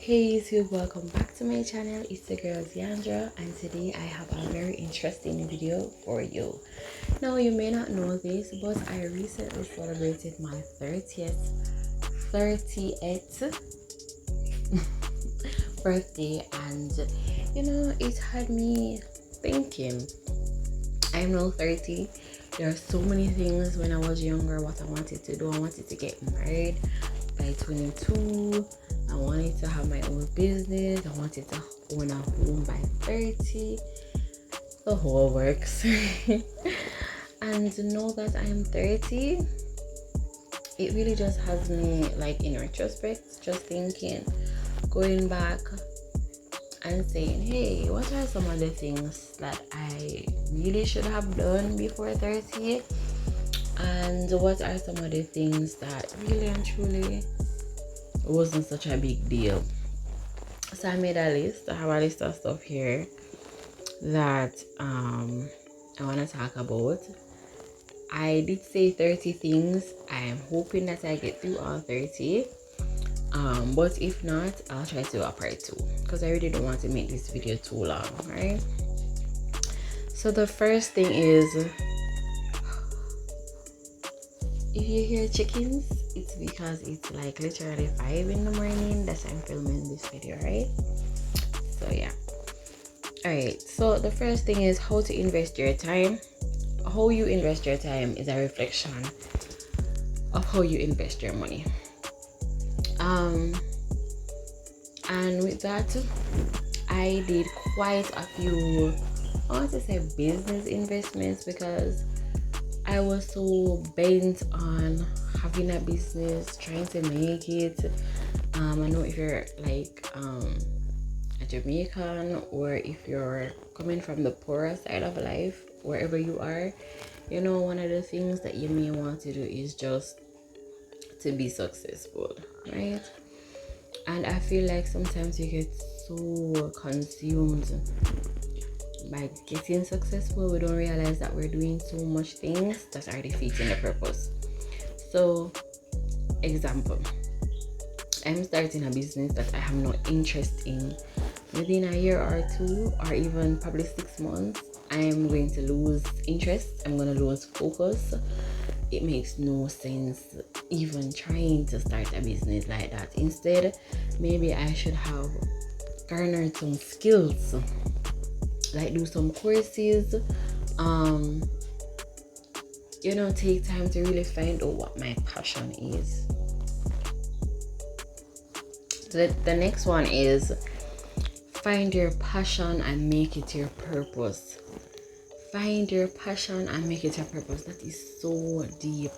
Hey YouTube, welcome back to my channel. It's the girl Ziandra, and today I have a very interesting video for you. Now you may not know this, but I recently celebrated my 30th birthday, and it had me thinking. I'm now 30. There are so many things when I was younger what I wanted to do. I wanted to get married by 22. I wanted to have my own business. I wanted to own a home by 30. The whole works. And to know that I am 30, it really just has me, like, in retrospect, just thinking, going back and saying, hey, what are some of the things that I really should have done before 30? And what are some of the things that really and truly wasn't such a big deal? So I made a list. I have a list of stuff here that I want to talk about. I did say 30 things. I am hoping that I get through all 30. But if not, I'll try to do a part 2 because I really don't want to make this video too long, right? So the first thing is, if you hear chickens, it's because it's like literally 5 in the morning that I'm filming this video, right? So yeah. Alright, so the first thing is how to invest your time. How you invest your time is a reflection of how you invest your money. And with that, I did quite a few, I want to say, business investments because I was so bent on having a business, trying to make it. I know if you're like a Jamaican, or if you're coming from the poorer side of life, wherever you are, one of the things that you may want to do is just to be successful, right? And I feel like sometimes you get so consumed by getting successful, we don't realize that we're doing so much things that are defeating the purpose. So, example, I'm starting a business that I have no interest in. Within a year or 2, or even probably 6 months, I'm going to lose interest. I'm going to lose focus. It makes no sense even trying to start a business like that. Instead, maybe I should have garnered some skills, like do some courses, take time to really find out what my passion is. The next one is find your passion and make it your purpose. Find your passion and make it your purpose. That is so deep.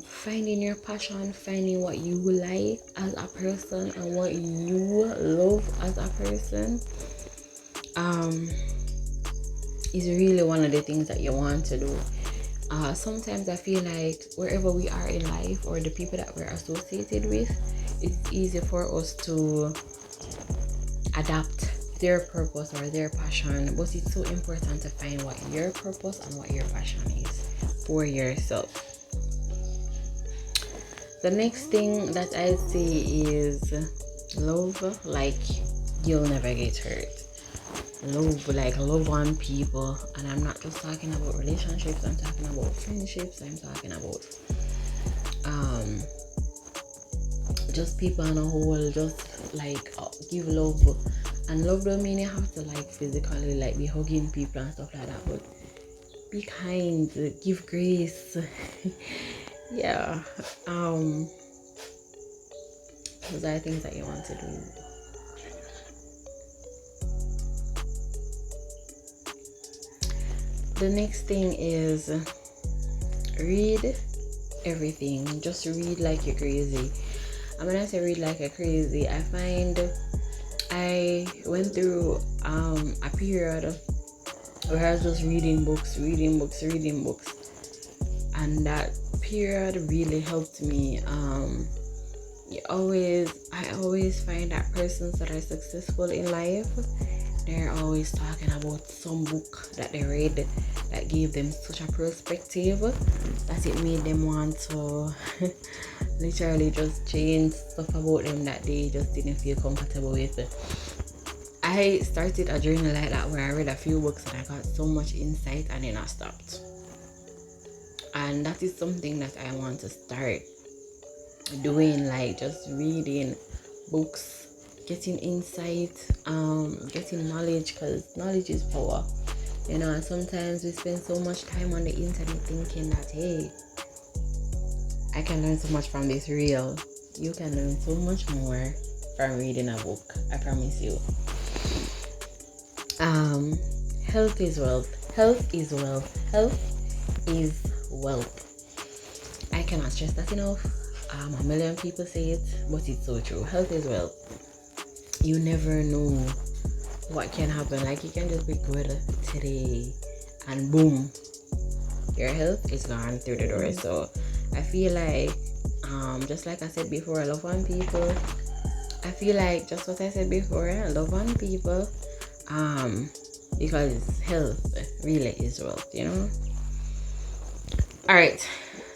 Finding your passion, finding what you like as a person and what you love as a person, is really one of the things that you want to do. Sometimes I feel like wherever we are in life, or the people that we're associated with, it's easy for us to adapt their purpose or their passion, but it's so important to find what your purpose and what your passion is for yourself. The next thing that I say is love like you'll never get hurt. Love on people, and I'm not just talking about relationships, I'm talking about friendships, I'm talking about just people on a whole. Just like give love, and love don't mean you have to like physically like be hugging people and stuff like that, but be kind, give grace. Yeah, those are things that you want to do. The next thing is read everything. Just read like you're crazy. And when I say read like you're crazy, I find I went through a period where I was just reading books, and that period really helped me. I always find that persons that are successful in life, they're always talking about some book that they read that gave them such a perspective that it made them want to literally just changed stuff about them that they just didn't feel comfortable with. I started a journal like that where I read a few books and I got so much insight and then I stopped. And that is something that I want to start doing, like just reading books, getting insight, getting knowledge, because knowledge is power. You know, and sometimes we spend so much time on the internet thinking that, hey, I can learn so much from this reel. You can learn so much more from reading a book, I promise you. Health is wealth. Health is wealth. Health is wealth. I cannot stress that enough. A million people say it, but it's so true. Health is wealth. You never know what can happen. Like, you can just be good today and boom, your health is gone through the door. So I feel like, just like I said before, I love on people. I feel like just what I said before, I love on people, because health really is wealth, you know. All right,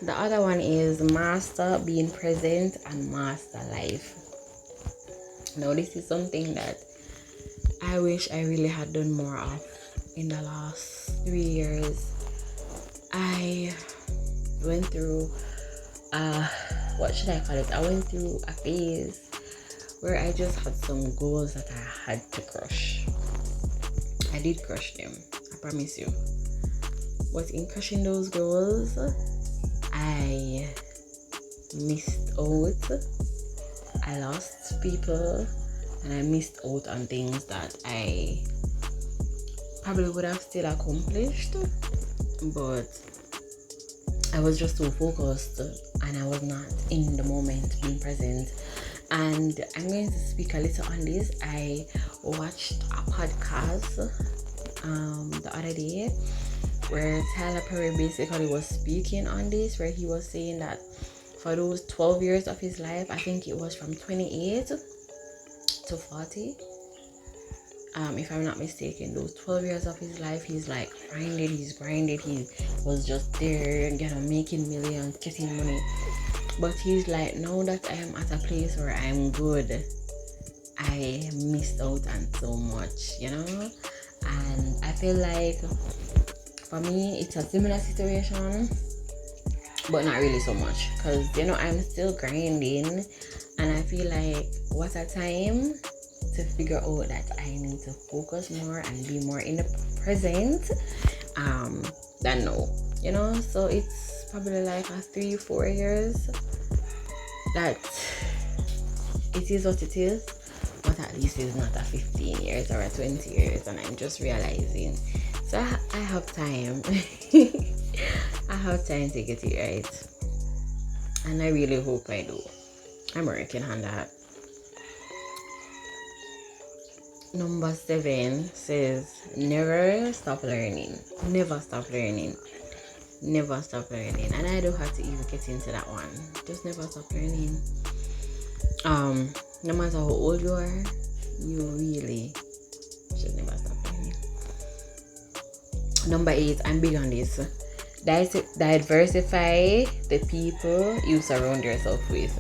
the other one is master being present and master life. Now, this is something that I wish I really had done more of in the last 3 years. I went through what should I call it? I went through a phase where I just had some goals that I had to crush. I did crush them, I promise you. But in crushing those goals, I missed out. I lost people and I missed out on things that I probably would have still accomplished, but I was just so focused and I was not in the moment, being present. And I'm going to speak a little on this. I watched a podcast the other day where Tyler Perry basically was speaking on this, where he was saying that for those 12 years of his life, I think it was from 28 to 40, if I'm not mistaken, those 12 years of his life, he's like grinded, he was just there, you know, making millions, getting money. But he's like, now that I am at a place where I'm good, I missed out on so much, you know. And I feel like for me it's a similar situation, but not really so much, because, you know, I'm still grinding and I feel like what a time to figure out that I need to focus more and be more in the present than now, you know. So it's probably like a 3-4 years that it is what it is, but at least it's not a 15 years or a 20 years, and I'm just realizing. So I have time. I have time to get it right, and I really hope I do. I'm working on that. Number 7 says never stop learning. Never stop learning. Never stop learning. And I don't have to even get into that one. Just never stop learning. No matter how old you are, you really should never stop learning. Number 8, I'm big on this. Diversify the people you surround yourself with.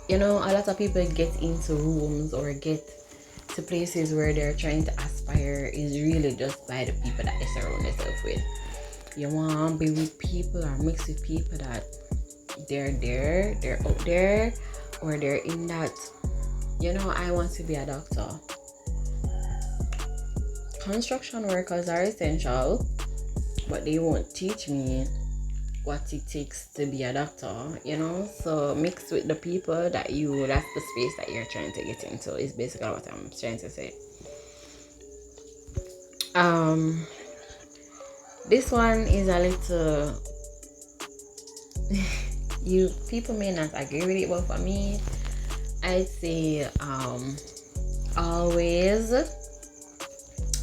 You know, a lot of people get into rooms or get to places where they're trying to aspire is really just by the people that they surround themselves with. You want to be with people or mix with people that they're out there, or they're in that, you know, I want to be a doctor. Construction workers are essential, but they won't teach me what it takes to be a doctor, you know. So mix with the people that's the space that you're trying to get into, is basically what I'm trying to say. This one is a little people may not agree with it, but for me, I'd say always,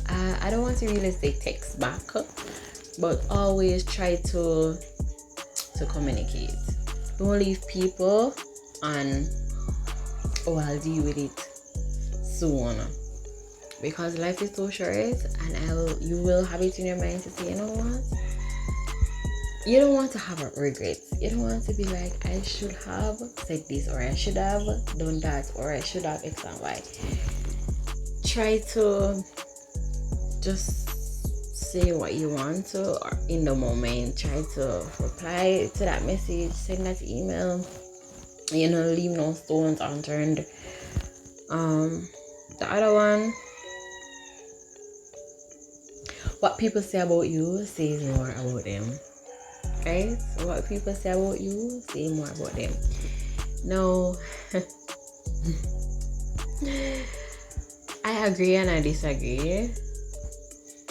I don't want to really say text back, but always try to communicate. Don't leave people on, oh, I'll deal with it soon, because life is so short, and you will have it in your mind to say, you know what, you don't want to have regrets. You don't want to be like, I should have said this, or I should have done that, or I should have X and Y. Try to just say what you want to, or in the moment. Try to reply to that message, send that email, leave no stones unturned. The other one, what people say about you says more about them, right? So what people say about you say more about them. No. I agree and I disagree.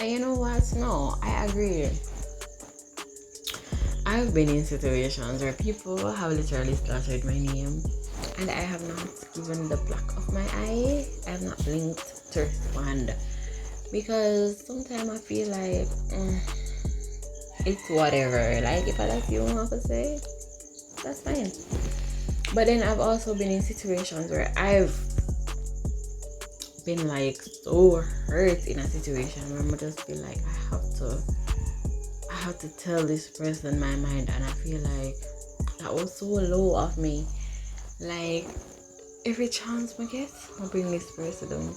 And you know what? No, I agree. I've been in situations where people have literally slaughtered my name, and I have not given the black of my eye. I have not blinked to respond, because sometimes I feel like it's whatever. Like, if I like you don't have to say, that's fine. But then I've also been in situations where I've been like so hurt in a situation where I just feel like I have to tell this person my mind, and I feel like that was so low of me. Like, every chance I get, I'll bring this person down.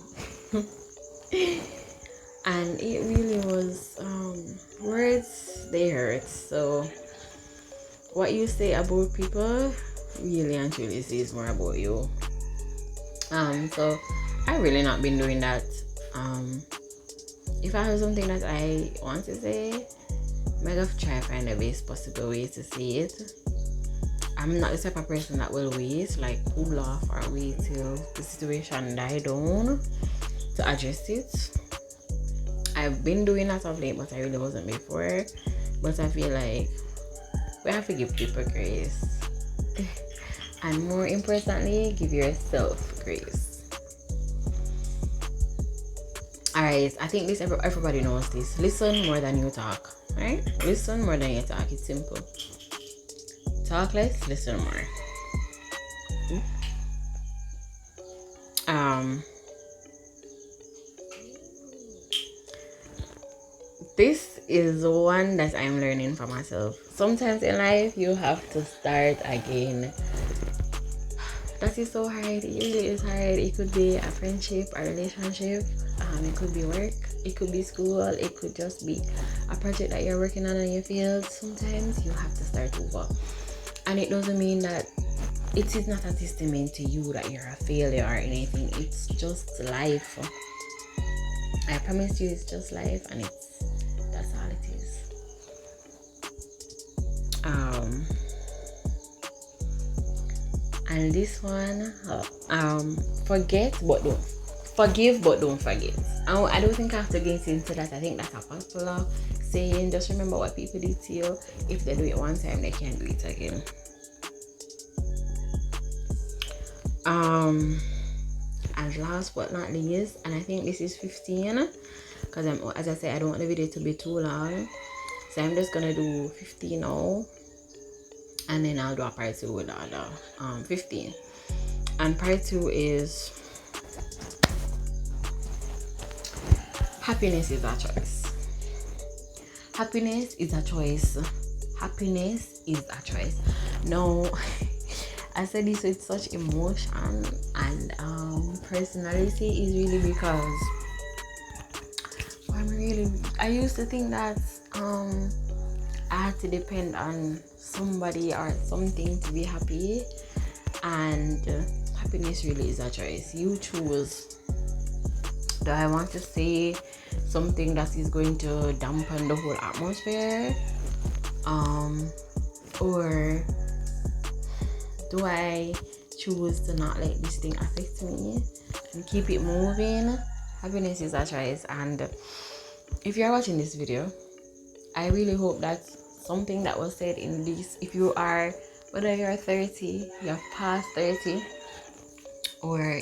And it really was words, they hurt. So what you say about people really and truly says more about you. So I've really not been doing that. If I have something that I want to say, I'm gonna try to find the best possible way to say it. I'm not the type of person that will wait, like cool off or wait till the situation die down to address it. I've been doing that of late, but I really wasn't before. But I feel like we have to give people grace. And more importantly, give yourself grace. Alright, I think this everybody knows this. Listen more than you talk. Right? Listen more than you talk. It's simple. Talk less, listen more. This is one that I'm learning for myself. Sometimes in life you have to start again. That is so hard. It really is hard. It could be a friendship, a relationship, it could be work, it could be school, it could just be a project that you're working on in your field. Sometimes you have to start over. And it doesn't mean that it is not a testament to you that you're a failure or anything. It's just life. I promise you, it's just life, and that's all it is. And this one, forgive but don't forget. I don't think I have to get into that. I think that's a popular saying. Just remember what people did to you. If they do it one time, they can't do it again. And last but not least, and I think this is 15, because as I said, I don't want the video to be too long, so I'm just gonna do 15 now, and then I'll do a part 2 with the other 15. And part 2 is happiness is a choice. Happiness is a choice. Happiness is a choice. No. I said this with such emotion and personality is really because I used to think that I had to depend on somebody or something to be happy, and happiness really is a choice. You choose. Do I want to say something that is going to dampen the whole atmosphere, or do I choose to not let this thing affect me and keep it moving? Happiness is a choice. And if you're watching this video, I really hope that something that was said in this, if you are, whether you're 30, you're past 30, or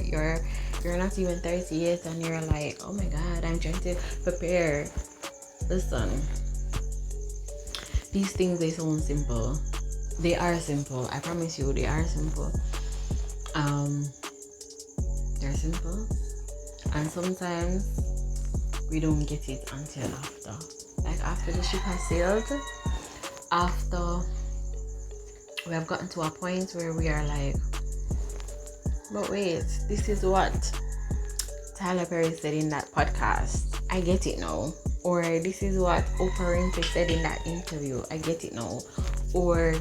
you're not even 30 yet and you're like, oh my god, I'm trying to prepare. Listen, these things, they sound simple. They are simple. I promise you, they are simple. They're simple, and sometimes we don't get it until after. Like after the ship has sailed, after we have gotten to a point where we are like, but wait, this is what Tyler Perry said in that podcast. I get it now. Or this is what Oprah Winfrey said in that interview. I get it now. Or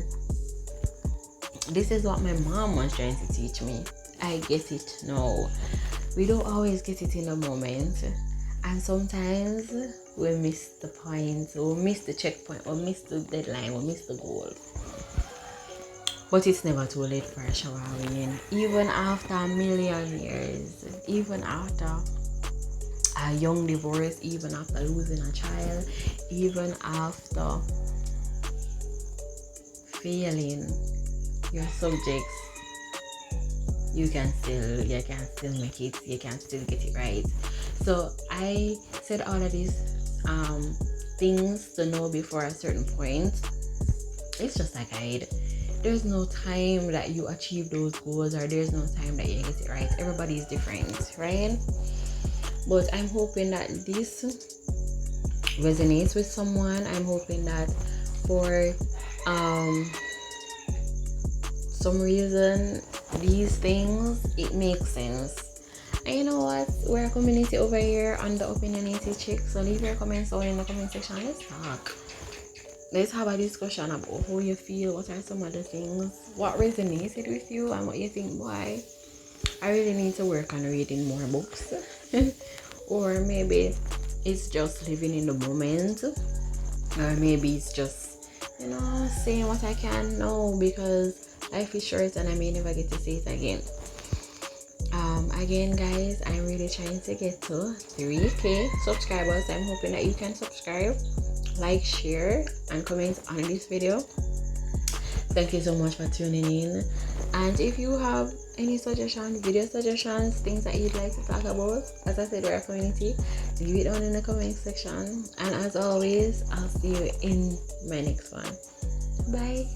this is what my mom was trying to teach me. I get it now. We don't always get it in the moment. And sometimes we miss the point, or miss the checkpoint, or miss the deadline, or miss the goal. But it's never too late for a shower win. Even after a million years, even after a young divorce, even after losing a child, even after failing your subjects, you can still make it, you can still get it right. So I said all of these things to know before a certain point. It's just a guide. There's no time that you achieve those goals, or there's no time that you get it right. Everybody is different, right? But I'm hoping that this resonates with someone. I'm hoping that for some reason these things, it makes sense. And you know what? We're a community over here on the Opinionated Chick. So leave your comments down in the comment section. Let's talk. Let's have a discussion about how you feel. What are some of the things? What resonated with you, and what you think, why? I really need to work on reading more books. Or maybe it's just living in the moment. Or maybe it's just, saying what I can now because life is short and I may never get to say it again. Again, guys, I'm really trying to get to 3K subscribers. I'm hoping that you can subscribe, like, share, and comment on this video. Thank you so much for tuning in. And if you have any suggestions, video suggestions, things that you'd like to talk about, as I said, we're a community, leave it down in the comment section. And as always, I'll see you in my next one. Bye.